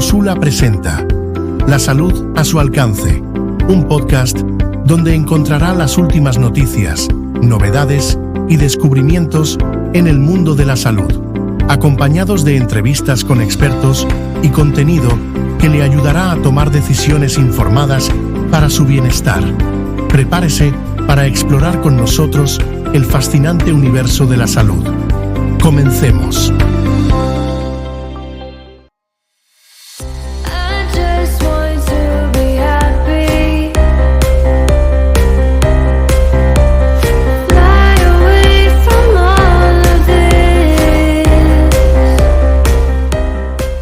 Neurosula presenta La salud a su alcance, un podcast donde encontrará las últimas noticias, novedades y descubrimientos en el mundo de la salud, acompañados de entrevistas con expertos y contenido que le ayudará a tomar decisiones informadas para su bienestar. Prepárese para explorar con nosotros el fascinante universo de la salud. Comencemos.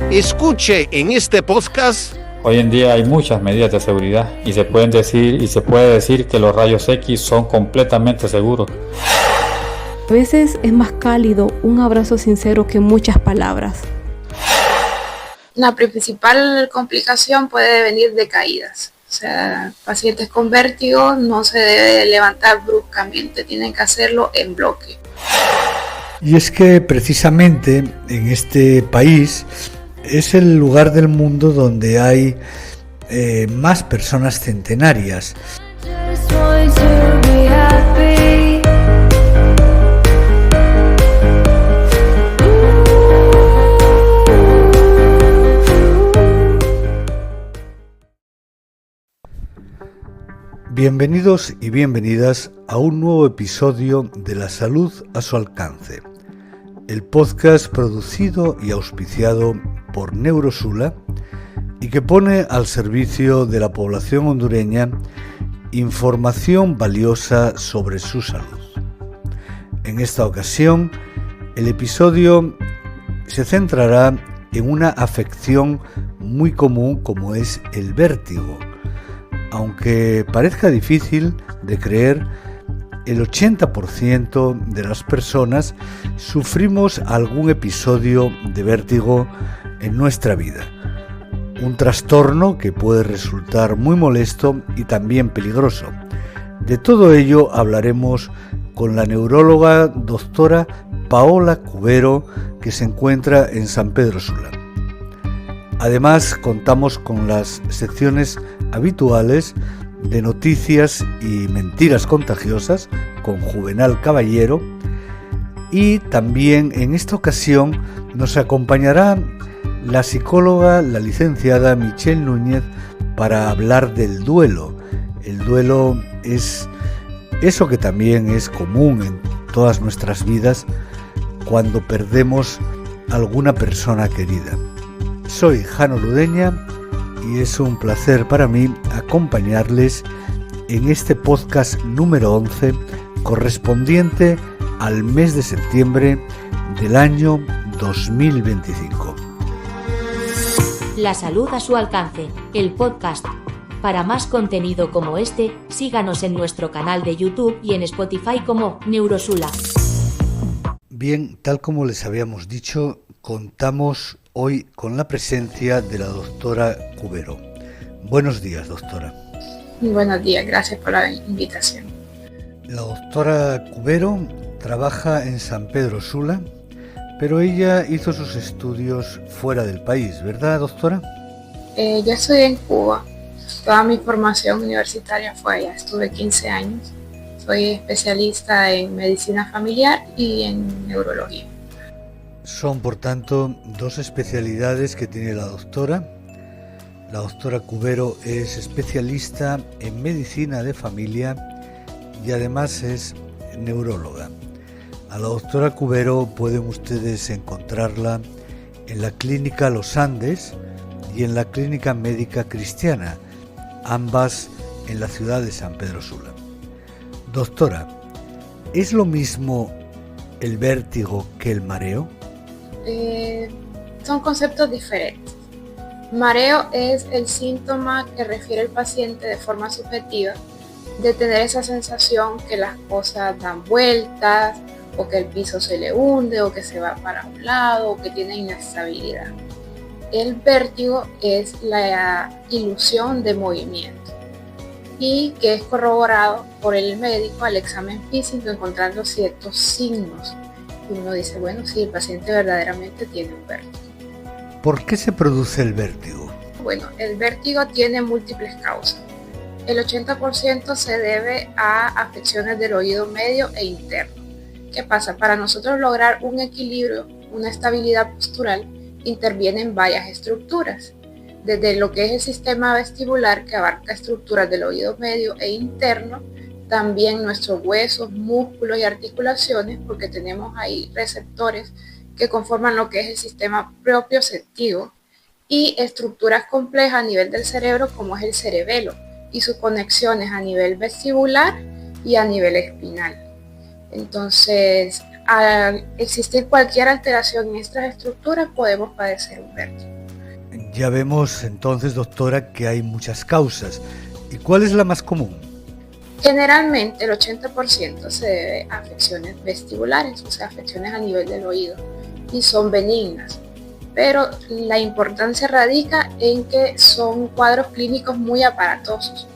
Escuche en este podcast. Hoy en día hay muchas medidas de seguridad y se puede decir que los rayos X son completamente seguros. A veces es más cálido un abrazo sincero que muchas palabras. La principal complicación puede venir de caídas. O sea, pacientes con vértigo no se debe levantar bruscamente, tienen que hacerlo en bloque. Y es que precisamente en este país es el lugar del mundo donde hay más personas centenarias. Bienvenidos y bienvenidas a un nuevo episodio de La salud a su alcance, el podcast producido y auspiciado por Neurosula y que pone al servicio de la población hondureña información valiosa sobre su salud. En esta ocasión, el episodio se centrará en una afección muy común como es el vértigo. Aunque parezca difícil de creer, el 80% de las personas sufrimos algún episodio de vértigo en nuestra vida. Un trastorno que puede resultar muy molesto y también peligroso. De todo ello hablaremos con la neuróloga doctora Paola Cubero, que se encuentra en San Pedro Sula. Además, contamos con las secciones habituales de noticias y mentiras contagiosas con Juvenal Caballero, y también en esta ocasión nos acompañará la psicóloga, la licenciada Michelle Núñez, para hablar del duelo. El duelo es eso que también es común en todas nuestras vidas cuando perdemos alguna persona querida. Soy Jano Ludeña y es un placer para mí acompañarles en este podcast número 11 correspondiente al mes de septiembre del año 2025. La salud a su alcance, el podcast. Para más contenido como este, síganos en nuestro canal de YouTube y en Spotify como Neurosula. Bien, tal como les habíamos dicho, contamos hoy con la presencia de la doctora Cubero. Buenos días, doctora. Buenos días, gracias por la invitación. La doctora Cubero trabaja en San Pedro Sula, pero ella hizo sus estudios fuera del país, ¿verdad, doctora? Yo estudié en Cuba. Toda mi formación universitaria fue allá. Estuve 15 años. Soy especialista en medicina familiar y en neurología. Son, por tanto, dos especialidades que tiene la doctora. La doctora Cubero es especialista en medicina de familia y además es neuróloga. A la doctora Cubero pueden ustedes encontrarla en la Clínica Los Andes y en la Clínica Médica Cristiana, ambas en la ciudad de San Pedro Sula. Doctora, ¿es lo mismo el vértigo que el mareo? Son conceptos diferentes. Mareo es el síntoma que refiere el paciente de forma subjetiva de tener esa sensación que las cosas dan vueltas, o que el piso se le hunde, o que se va para un lado, o que tiene inestabilidad. El vértigo es la ilusión de movimiento y que es corroborado por el médico al examen físico encontrando ciertos signos. Y uno dice, bueno, sí, el paciente verdaderamente tiene un vértigo. ¿Por qué se produce el vértigo? Bueno, el vértigo tiene múltiples causas. El 80% se debe a afecciones del oído medio e interno. ¿Qué pasa? Para nosotros lograr un equilibrio, una estabilidad postural, intervienen varias estructuras. Desde lo que es el sistema vestibular, que abarca estructuras del oído medio e interno, también nuestros huesos, músculos y articulaciones, porque tenemos ahí receptores que conforman lo que es el sistema propioceptivo, y estructuras complejas a nivel del cerebro, como es el cerebelo, y sus conexiones a nivel vestibular y a nivel espinal. Entonces, al existir cualquier alteración en estas estructuras, podemos padecer un vértigo. Ya vemos entonces, doctora, que hay muchas causas. ¿Y cuál es la más común? Generalmente el 80% se debe a afecciones vestibulares, o sea, afecciones a nivel del oído, y son benignas. Pero la importancia radica en que son cuadros clínicos muy aparatosos,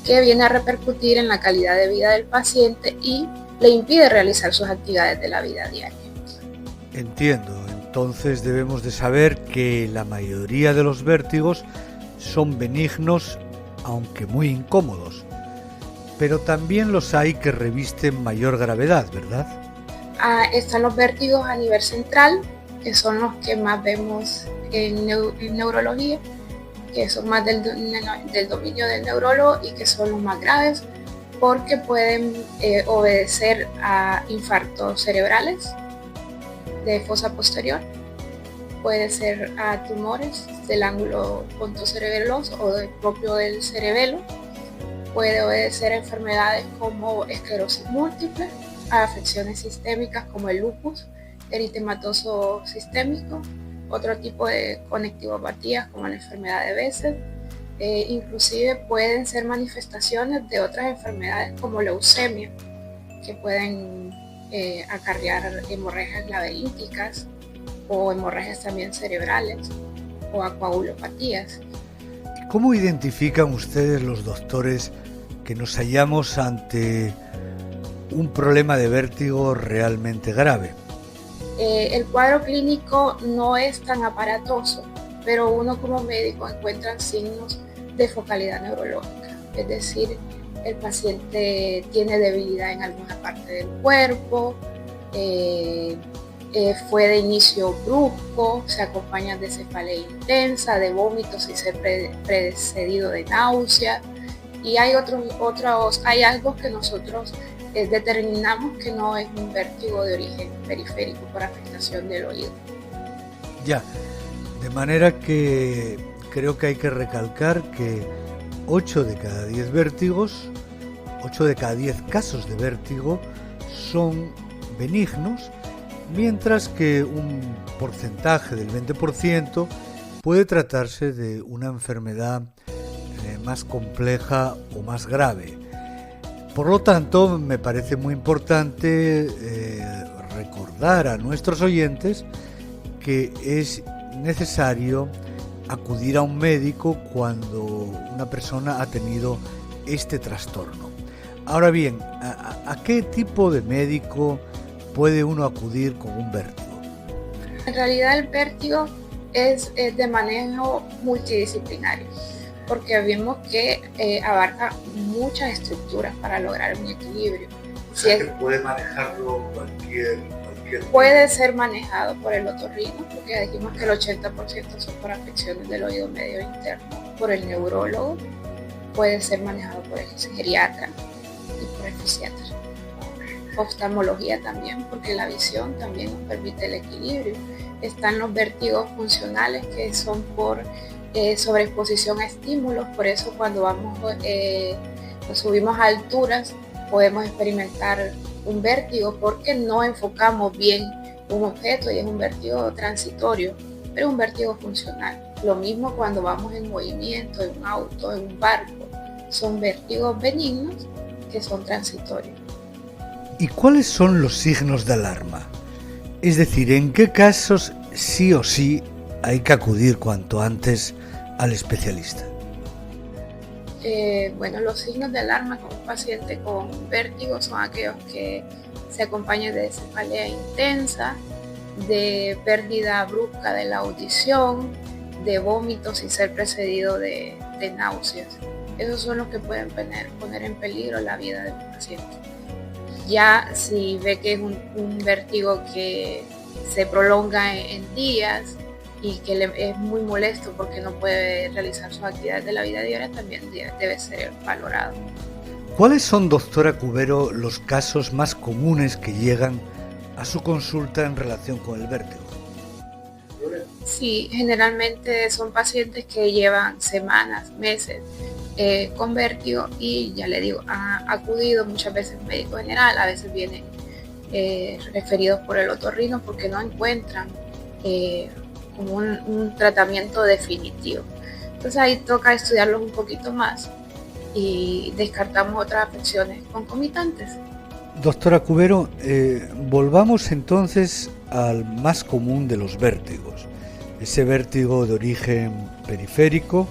que viene a repercutir en la calidad de vida del paciente y le impide realizar sus actividades de la vida diaria. Entiendo, entonces debemos de saber que la mayoría de los vértigos son benignos, aunque muy incómodos, pero también los hay que revisten mayor gravedad, ¿verdad? Están los vértigos a nivel central, que son los que más vemos en neurología, que son más del dominio del neurólogo y que son los más graves porque pueden obedecer a infartos cerebrales de fosa posterior, puede ser a tumores del ángulo pontocerebeloso o propio del cerebelo, puede obedecer a enfermedades como esclerosis múltiple, a afecciones sistémicas como el lupus eritematoso sistémico, otro tipo de conectivopatías como la enfermedad de Bessel, inclusive pueden ser manifestaciones de otras enfermedades como leucemia, que pueden acarrear hemorragias laberínticas o hemorragias también cerebrales o coagulopatías. ¿Cómo identifican ustedes, los doctores, que nos hallamos ante un problema de vértigo realmente grave? El cuadro clínico no es tan aparatoso, pero uno como médico encuentra signos de focalidad neurológica, es decir, el paciente tiene debilidad en alguna parte del cuerpo, fue de inicio brusco, se acompaña de cefalea intensa, de vómitos y ser precedido de náusea, y hay algo que nosotros determinamos que no es un vértigo de origen periférico por afectación del oído. Ya, de manera que creo que hay que recalcar que 8 de cada 10 vértigos, 8 de cada 10 casos de vértigo son benignos, mientras que un porcentaje del 20% puede tratarse de una enfermedad más compleja o más grave. Por lo tanto, me parece muy importante recordar a nuestros oyentes que es necesario acudir a un médico cuando una persona ha tenido este trastorno. Ahora bien, ¿a qué tipo de médico puede uno acudir con un vértigo? En realidad el vértigo es de manejo multidisciplinario, porque vimos que abarca muchas estructuras para lograr un equilibrio. O sea, que puede manejarlo cualquier puede ser manejado por el otorrino, porque ya dijimos que el 80% son por afecciones del oído medio interno, por el neurólogo, puede ser manejado por el geriatra y por el fisiatra. Oftalmología también, porque la visión también nos permite el equilibrio. Están los vértigos funcionales, que son por sobreexposición a estímulos, por eso cuando nos subimos a alturas podemos experimentar un vértigo porque no enfocamos bien un objeto y es un vértigo transitorio, pero un vértigo funcional. Lo mismo cuando vamos en movimiento, en un auto, en un barco, son vértigos benignos que son transitorios. ¿Y cuáles son los signos de alarma? Es decir, ¿en qué casos sí o sí hay que acudir cuanto antes al especialista? Bueno, los signos de alarma con un paciente con vértigo son aquellos que se acompañan de cefalea intensa, de pérdida brusca de la audición, de vómitos sin ser precedido de náuseas. Esos son los que pueden poner en peligro la vida del paciente. Ya si ve que es un vértigo que se prolonga en días y que es muy molesto porque no puede realizar sus actividades de la vida diaria, también debe ser valorado. ¿Cuáles son, doctora Cubero, los casos más comunes que llegan a su consulta en relación con el vértigo? Sí, generalmente son pacientes que llevan semanas, meses con vértigo y ya le digo, han acudido muchas veces al médico general, a veces vienen referidos por el otorrino porque no encuentran como un tratamiento definitivo. Entonces ahí toca estudiarlos un poquito más y descartamos otras afecciones concomitantes. Doctora Cubero, volvamos entonces al más común de los vértigos, ese vértigo de origen periférico,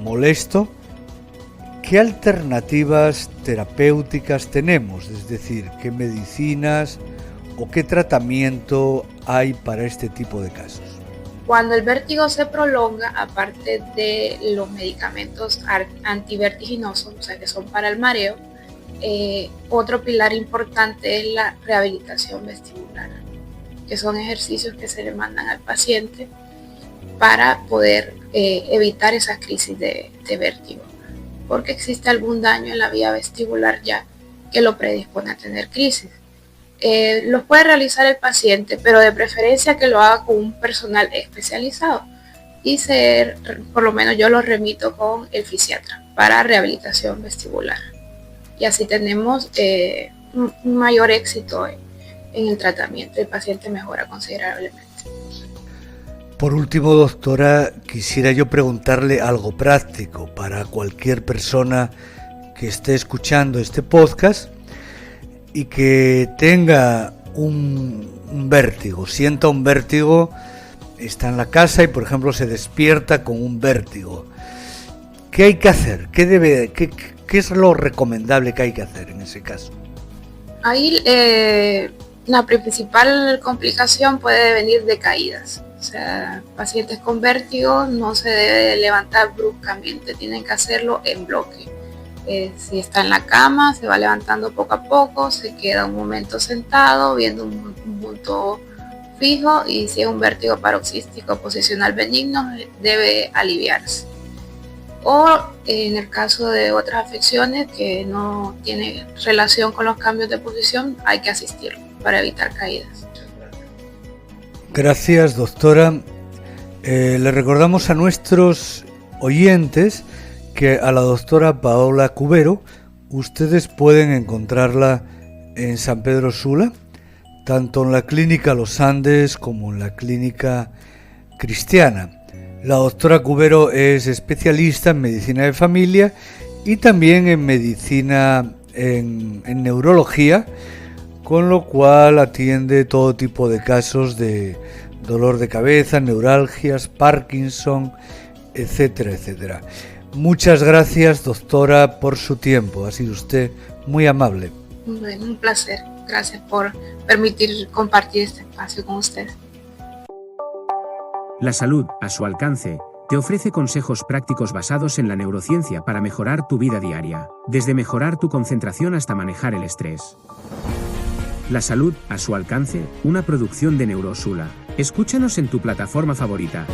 molesto. ¿Qué alternativas terapéuticas tenemos? Es decir, ¿qué medicinas o qué tratamiento hay para este tipo de casos? Cuando el vértigo se prolonga, aparte de los medicamentos antivertiginosos, o sea que son para el mareo, otro pilar importante es la rehabilitación vestibular, que son ejercicios que se le mandan al paciente para poder evitar esas crisis de vértigo, porque existe algún daño en la vía vestibular ya que lo predispone a tener crisis. Los puede realizar el paciente, pero de preferencia que lo haga con un personal especializado y por lo menos yo lo remito con el fisiatra para rehabilitación vestibular. Y así tenemos un mayor éxito en el tratamiento. El paciente mejora considerablemente. Por último, doctora, quisiera yo preguntarle algo práctico para cualquier persona que esté escuchando este podcast y que tenga un vértigo, sienta un vértigo, está en la casa y por ejemplo se despierta con un vértigo. ¿Qué hay que hacer? ¿Qué es lo recomendable que hay que hacer en ese caso? Ahí la principal complicación puede venir de caídas. O sea, pacientes con vértigo no se debe levantar bruscamente, tienen que hacerlo en bloque. Si está en la cama, se va levantando poco a poco, se queda un momento sentado viendo un punto fijo y si es un vértigo paroxístico posicional benigno debe aliviarse. O en el caso de otras afecciones que no tienen relación con los cambios de posición, hay que asistirlo para evitar caídas. Gracias, doctora. Le recordamos a nuestros oyentes que a la doctora Paola Cubero ustedes pueden encontrarla en San Pedro Sula, tanto en la Clínica Los Andes como en la Clínica Cristiana. La doctora Cubero es especialista en medicina de familia y también en medicina en neurología, con lo cual atiende todo tipo de casos de dolor de cabeza, neuralgias, Parkinson, etcétera, etcétera. Muchas gracias, doctora, por su tiempo. Ha sido usted muy amable. Bueno, un placer. Gracias por permitir compartir este espacio con usted. La salud, a su alcance, te ofrece consejos prácticos basados en la neurociencia para mejorar tu vida diaria, desde mejorar tu concentración hasta manejar el estrés. La salud, a su alcance, una producción de Neurosula. Escúchanos en tu plataforma favorita.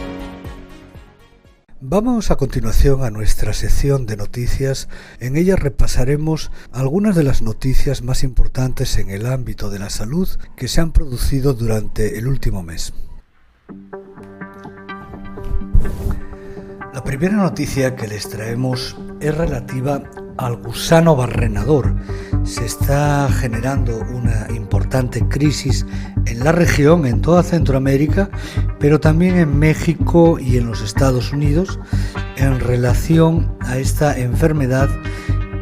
Vamos a continuación a nuestra sección de noticias. En ella repasaremos algunas de las noticias más importantes en el ámbito de la salud que se han producido durante el último mes. La primera noticia que les traemos es relativa al gusano barrenador. Se está generando una importante crisis en la región, en toda Centroamérica, pero también en México y en los Estados Unidos, en relación a esta enfermedad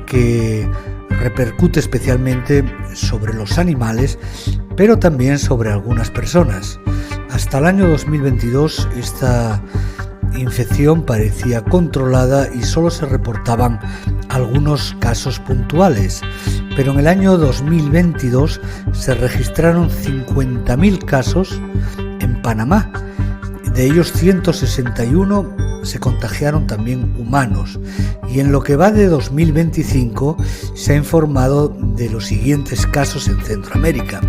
que repercute especialmente sobre los animales, pero también sobre algunas personas. Hasta el año 2022 esta infección parecía controlada y solo se reportaban algunos casos puntuales, pero en el año 2022 se registraron 50.000 casos en Panamá. De ellos 161 se contagiaron también humanos, y en lo que va de 2025 se ha informado de los siguientes casos en Centroamérica: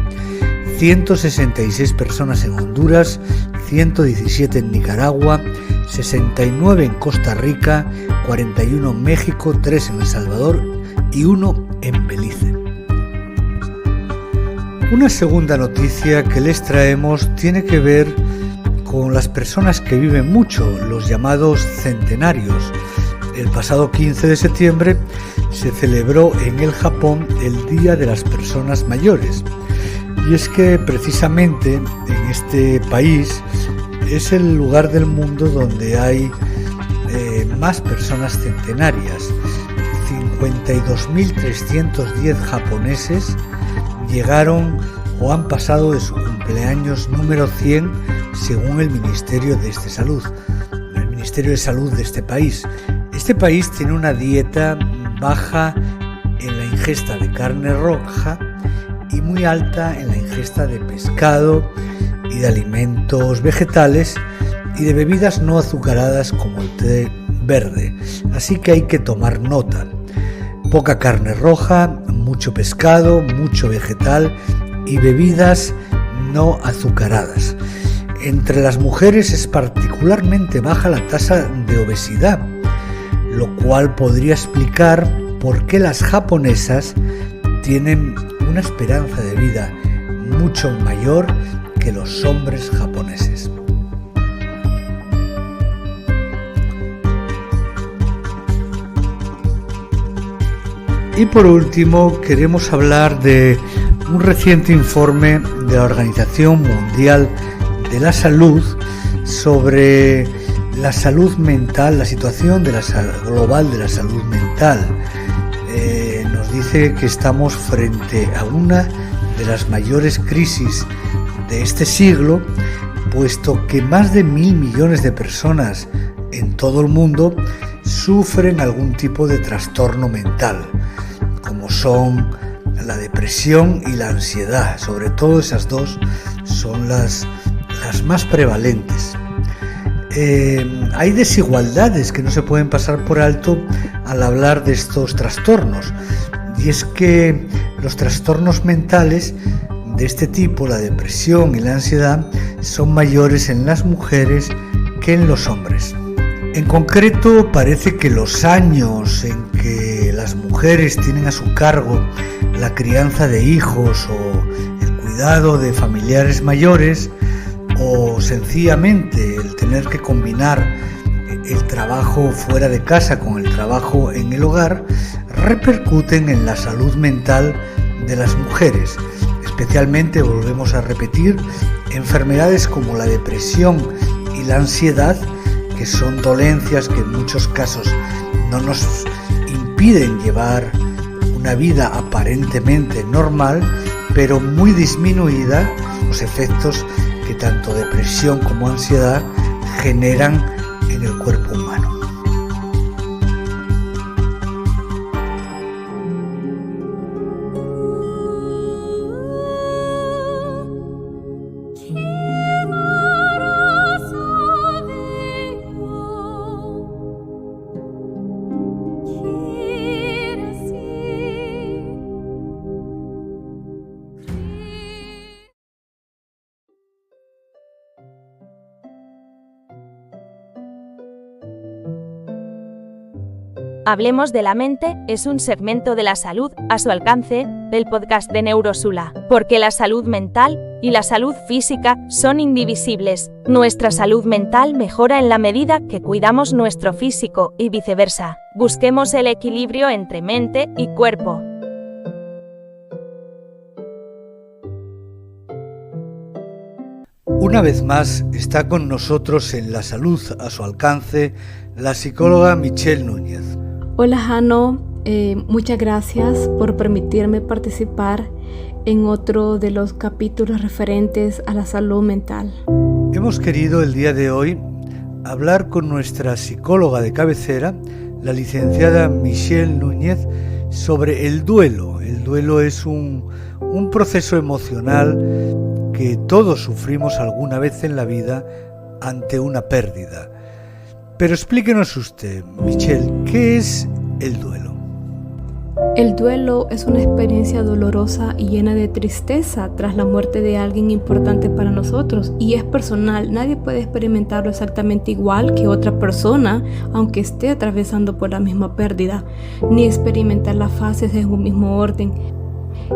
166 personas en Honduras, 117 en Nicaragua, 69 en Costa Rica, 41 en México, 3 en El Salvador y 1 en Belice. Una segunda noticia que les traemos tiene que ver con las personas que viven mucho, los llamados centenarios. El pasado 15 de septiembre se celebró en el Japón el Día de las Personas Mayores. Y es que precisamente en este país es el lugar del mundo donde hay más personas centenarias. 52.310 japoneses llegaron o han pasado de su cumpleaños número 100 según el Ministerio de Salud de este país. Este país tiene una dieta baja en la ingesta de carne roja y muy alta en la ingesta de pescado y de alimentos vegetales y de bebidas no azucaradas como el té verde, así que hay que tomar nota. Poca carne roja, mucho pescado, mucho vegetal y bebidas no azucaradas. Entre las mujeres es particularmente baja la tasa de obesidad, lo cual podría explicar por qué las japonesas tienen una esperanza de vida mucho mayor que los hombres japoneses. Y por último, queremos hablar de un reciente informe de la Organización Mundial de la Salud sobre la salud mental, la situación global de la salud mental. Nos dice que estamos frente a una de las mayores crisis de este siglo, puesto que más de 1.000 millones de personas en todo el mundo sufren algún tipo de trastorno mental, como son la depresión y la ansiedad. Sobre todo esas dos son las más prevalentes. Hay desigualdades que no se pueden pasar por alto al hablar de estos trastornos, y es que los trastornos mentales de este tipo, la depresión y la ansiedad, son mayores en las mujeres que en los hombres. En concreto, parece que los años en que las mujeres tienen a su cargo la crianza de hijos o el cuidado de familiares mayores, o sencillamente el tener que combinar el trabajo fuera de casa con el trabajo en el hogar, repercuten en la salud mental de las mujeres. Especialmente, volvemos a repetir, enfermedades como la depresión y la ansiedad, que son dolencias que en muchos casos no nos impiden llevar una vida aparentemente normal, pero muy disminuida los efectos que tanto depresión como ansiedad generan en el cuerpo humano. Hablemos de la mente es un segmento de la salud a su alcance, del podcast de Neurosula, porque la salud mental y la salud física son indivisibles. Nuestra salud mental mejora en la medida que cuidamos nuestro físico y viceversa. Busquemos el equilibrio entre mente y cuerpo. Una vez más está con nosotros en La Salud a su alcance la psicóloga Michelle Núñez. Hola Jano, muchas gracias por permitirme participar en otro de los capítulos referentes a la salud mental. Hemos querido el día de hoy hablar con nuestra psicóloga de cabecera, la licenciada Michelle Núñez, sobre el duelo El duelo es un proceso emocional que todos sufrimos alguna vez en la vida ante una pérdida. Pero explíquenos usted, Michelle, ¿qué es el duelo? El duelo es una experiencia dolorosa y llena de tristeza tras la muerte de alguien importante para nosotros, y es personal. Nadie puede experimentarlo exactamente igual que otra persona, aunque esté atravesando por la misma pérdida, ni experimentar las fases en un mismo orden.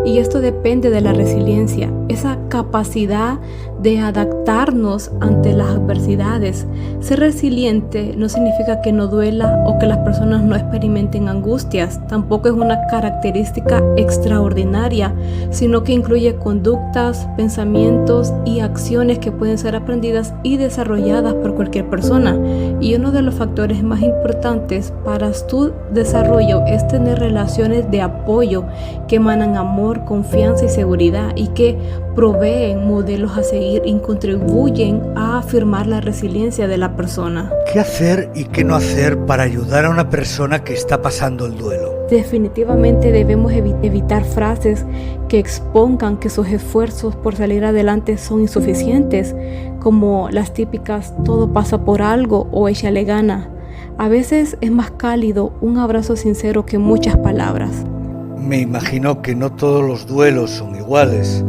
Y esto depende de la resiliencia, esa capacidad de adaptarnos ante las adversidades. Ser resiliente no significa que no duela o que las personas no experimenten angustias. Tampoco es una característica extraordinaria, sino que incluye conductas, pensamientos y acciones que pueden ser aprendidas y desarrolladas por cualquier persona. Y uno de los factores más importantes para tu desarrollo es tener relaciones de apoyo que emanan amor, confianza y seguridad, y que proveen modelos a seguir y contribuyen a afirmar la resiliencia de la persona. ¿Qué hacer y qué no hacer para ayudar a una persona que está pasando el duelo? Definitivamente debemos evitar frases que expongan que sus esfuerzos por salir adelante son insuficientes, como las típicas "todo pasa por algo" o "échale gana". A veces es más cálido un abrazo sincero que muchas palabras. Me imagino que no todos los duelos son iguales.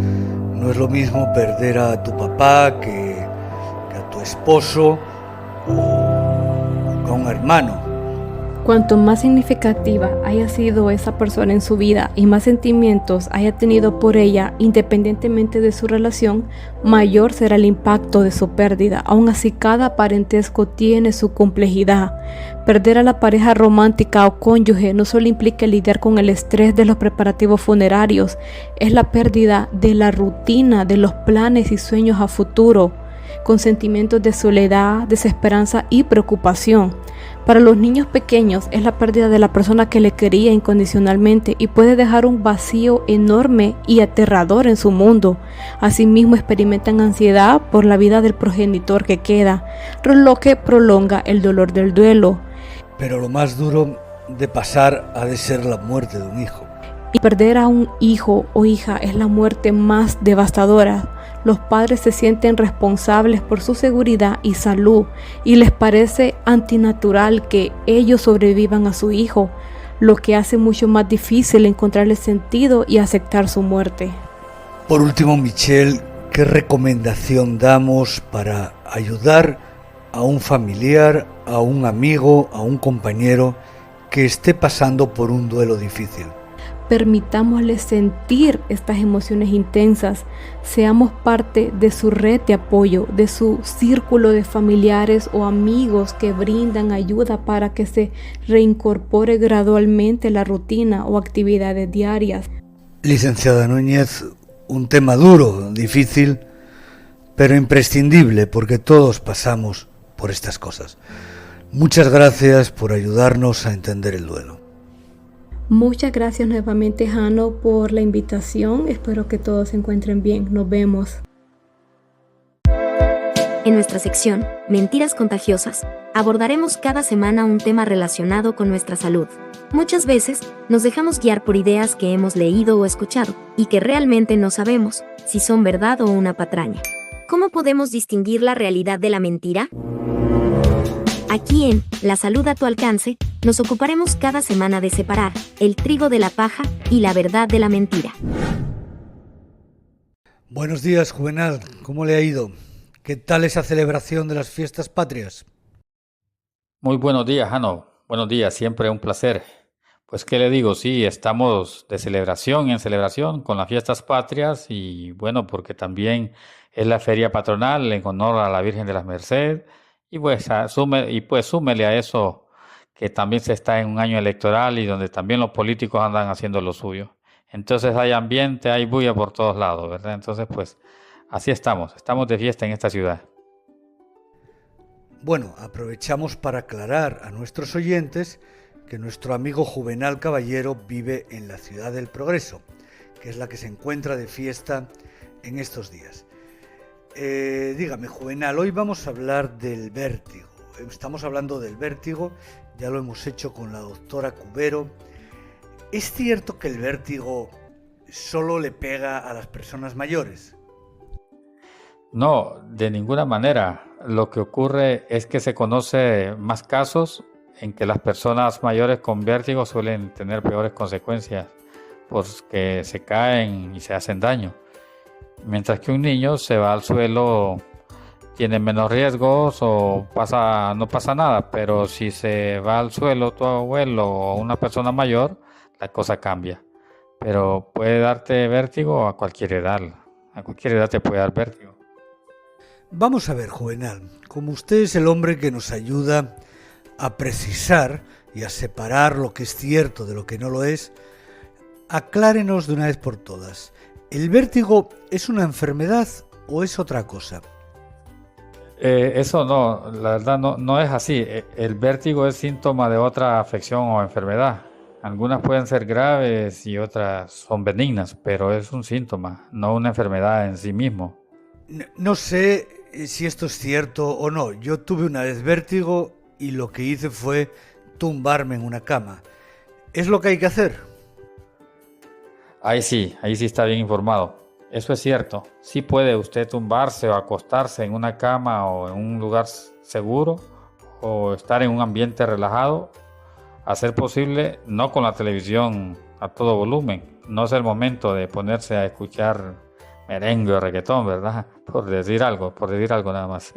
No es lo mismo perder a tu papá que a tu esposo o a un hermano. Cuanto más significativa haya sido esa persona en su vida y más sentimientos haya tenido por ella, independientemente de su relación, mayor será el impacto de su pérdida. Aún así, cada parentesco tiene su complejidad. Perder a la pareja romántica o cónyuge no solo implica lidiar con el estrés de los preparativos funerarios, es la pérdida de la rutina, de los planes y sueños a futuro, con sentimientos de soledad, desesperanza y preocupación. Para los niños pequeños es la pérdida de la persona que le quería incondicionalmente y puede dejar un vacío enorme y aterrador en su mundo. Asimismo, experimentan ansiedad por la vida del progenitor que queda, lo que prolonga el dolor del duelo. Pero lo más duro de pasar ha de ser la muerte de un hijo. Y perder a un hijo o hija es la muerte más devastadora. Los padres se sienten responsables por su seguridad y salud y les parece antinatural que ellos sobrevivan a su hijo, lo que hace mucho más difícil encontrarle sentido y aceptar su muerte. Por último, Michelle, ¿qué recomendación damos para ayudar a un familiar, a un amigo, a un compañero que esté pasando por un duelo difícil? Permitámosle sentir estas emociones intensas, seamos parte de su red de apoyo, de su círculo de familiares o amigos que brindan ayuda para que se reincorpore gradualmente la rutina o actividades diarias. Licenciada Núñez, un tema duro, difícil, pero imprescindible porque todos pasamos por estas cosas. Muchas gracias por ayudarnos a entender el duelo. Muchas gracias nuevamente, Jano, por la invitación. Espero que todos se encuentren bien. Nos vemos. En nuestra sección, Mentiras Contagiosas, abordaremos cada semana un tema relacionado con nuestra salud. Muchas veces, nos dejamos guiar por ideas que hemos leído o escuchado, y que realmente no sabemos si son verdad o una patraña. ¿Cómo podemos distinguir la realidad de la mentira? Aquí en La Salud a tu Alcance, nos ocuparemos cada semana de separar el trigo de la paja y la verdad de la mentira. Buenos días, Juvenal. ¿Cómo le ha ido? ¿Qué tal esa celebración de las fiestas patrias? Muy buenos días, Jano. Buenos días, siempre un placer. Pues, ¿qué le digo? Sí, estamos de celebración en celebración con las fiestas patrias y bueno, porque también es la feria patronal en honor a la Virgen de las Mercedes. Y pues súmele a eso que también se está en un año electoral y donde también los políticos andan haciendo lo suyo. Entonces hay ambiente, hay bulla por todos lados, ¿verdad? Entonces pues así estamos de fiesta en esta ciudad. Bueno, aprovechamos para aclarar a nuestros oyentes que nuestro amigo Juvenal Caballero vive en la ciudad del Progreso, que es la que se encuentra de fiesta en estos días. Dígame, Juvenal, hoy vamos a hablar del vértigo. Estamos hablando del vértigo, ya lo hemos hecho con la doctora Cubero. ¿Es cierto que el vértigo solo le pega a las personas mayores? No, de ninguna manera. Lo que ocurre es que se conoce más casos en que las personas mayores con vértigo suelen tener peores consecuencias porque se caen y se hacen daño. Mientras que un niño se va al suelo, tiene menos riesgos o no pasa nada, pero si se va al suelo tu abuelo o una persona mayor, la cosa cambia. Pero puede darte vértigo a cualquier edad te puede dar vértigo. Vamos a ver, Juvenal, como usted es el hombre que nos ayuda a precisar y a separar lo que es cierto de lo que no lo es, aclárenos de una vez por todas, ¿el vértigo es una enfermedad o es otra cosa? Eso no, la verdad no es así. El vértigo es síntoma de otra afección o enfermedad. Algunas pueden ser graves y otras son benignas, pero es un síntoma, no una enfermedad en sí mismo. No sé si esto es cierto o no. Yo tuve una vez vértigo y lo que hice fue tumbarme en una cama. ¿Es lo que hay que hacer? Ahí sí está bien informado. Eso es cierto. Sí puede usted tumbarse o acostarse en una cama o en un lugar seguro o estar en un ambiente relajado. A ser posible, no con la televisión a todo volumen. No es el momento de ponerse a escuchar merengue o reggaetón, ¿verdad? Por decir algo nada más.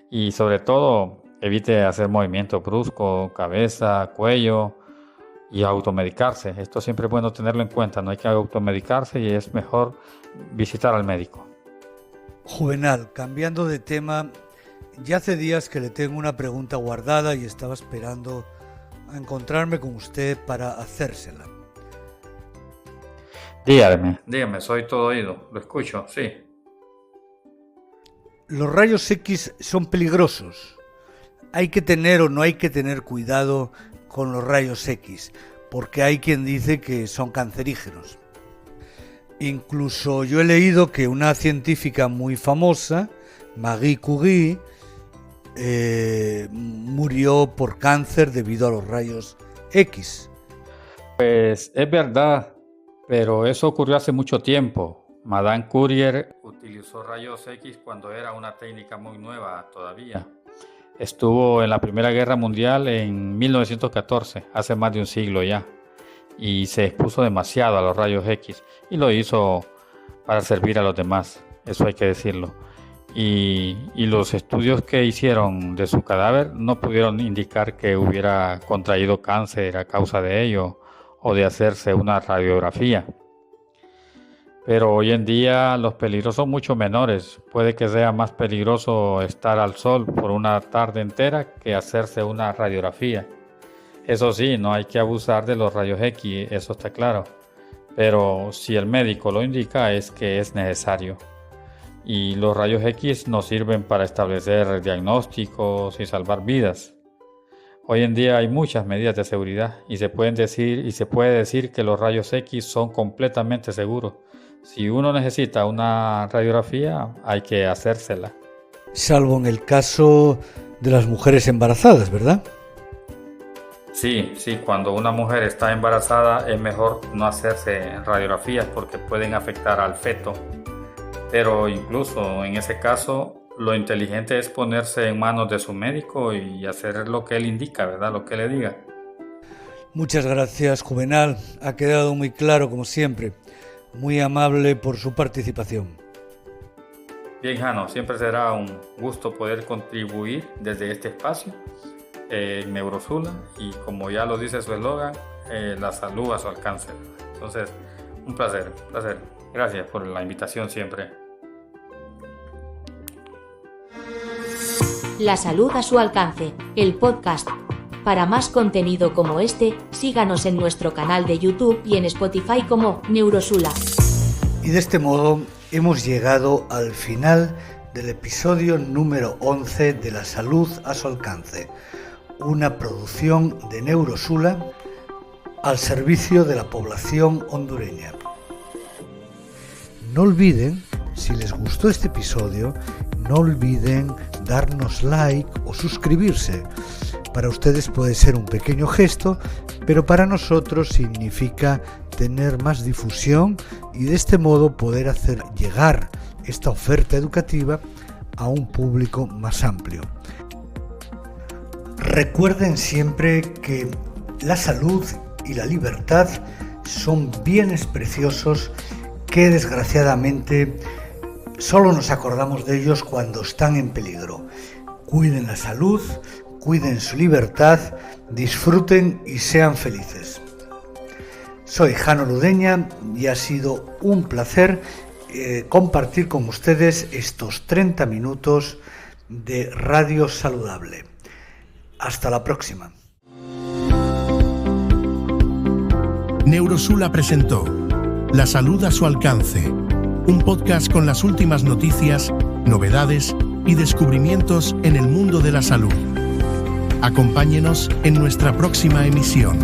Y sobre todo, evite hacer movimiento brusco, cabeza, cuello y automedicarse. Esto siempre es bueno tenerlo en cuenta. No hay que automedicarse y es mejor visitar al médico. Juvenal, cambiando de tema, ya hace días que le tengo una pregunta guardada y estaba esperando a encontrarme con usted para hacérsela. Dígame, soy todo oído, lo escucho, sí. ¿Los rayos X son peligrosos? ¿Hay que tener o no hay que tener cuidado con los rayos X? Porque hay quien dice que son cancerígenos. Incluso yo he leído que una científica muy famosa, Marie Curie, murió por cáncer debido a los rayos X. Pues es verdad, pero eso ocurrió hace mucho tiempo. Madame Curie utilizó rayos X cuando era una técnica muy nueva todavía. Estuvo en la Primera Guerra Mundial en 1914, hace más de un siglo ya, y se expuso demasiado a los rayos X y lo hizo para servir a los demás, eso hay que decirlo. Y los estudios que hicieron de su cadáver no pudieron indicar que hubiera contraído cáncer a causa de ello o de hacerse una radiografía. Pero hoy en día los peligros son mucho menores. Puede que sea más peligroso estar al sol por una tarde entera que hacerse una radiografía. Eso sí, no hay que abusar de los rayos X, eso está claro. Pero si el médico lo indica es que es necesario. Y los rayos X nos sirven para establecer diagnósticos y salvar vidas. Hoy en día hay muchas medidas de seguridad y se puede decir que los rayos X son completamente seguros. Si uno necesita una radiografía, hay que hacérsela. Salvo en el caso de las mujeres embarazadas, ¿verdad? Sí, cuando una mujer está embarazada es mejor no hacerse radiografías porque pueden afectar al feto. Pero incluso en ese caso, lo inteligente es ponerse en manos de su médico y hacer lo que él indica, ¿verdad? Lo que le diga. Muchas gracias, Juvenal. Ha quedado muy claro, como siempre. Muy amable por su participación. Bien, Jano, siempre será un gusto poder contribuir desde este espacio en Neurosula y como ya lo dice su eslogan, la salud a su alcance. Entonces, un placer. Gracias por la invitación siempre. La salud a su alcance, el podcast. Para más contenido como este, síganos en nuestro canal de YouTube y en Spotify como Neurosula. Y de este modo hemos llegado al final del episodio número 11 de La salud a su alcance, una producción de Neurosula al servicio de la población hondureña. No olviden, si les gustó este episodio, no olviden darnos like o suscribirse, Para ustedes puede ser un pequeño gesto, pero para nosotros significa tener más difusión y de este modo poder hacer llegar esta oferta educativa a un público más amplio. Recuerden siempre que la salud y la libertad son bienes preciosos que desgraciadamente solo nos acordamos de ellos cuando están en peligro. Cuiden la salud, cuiden su libertad, disfruten y sean felices. Soy Jano Ludeña y ha sido un placer compartir con ustedes estos 30 minutos de Radio Saludable. Hasta la próxima. Neurosula presentó La salud a su alcance, un podcast con las últimas noticias, novedades y descubrimientos en el mundo de la salud. Acompáñenos en nuestra próxima emisión.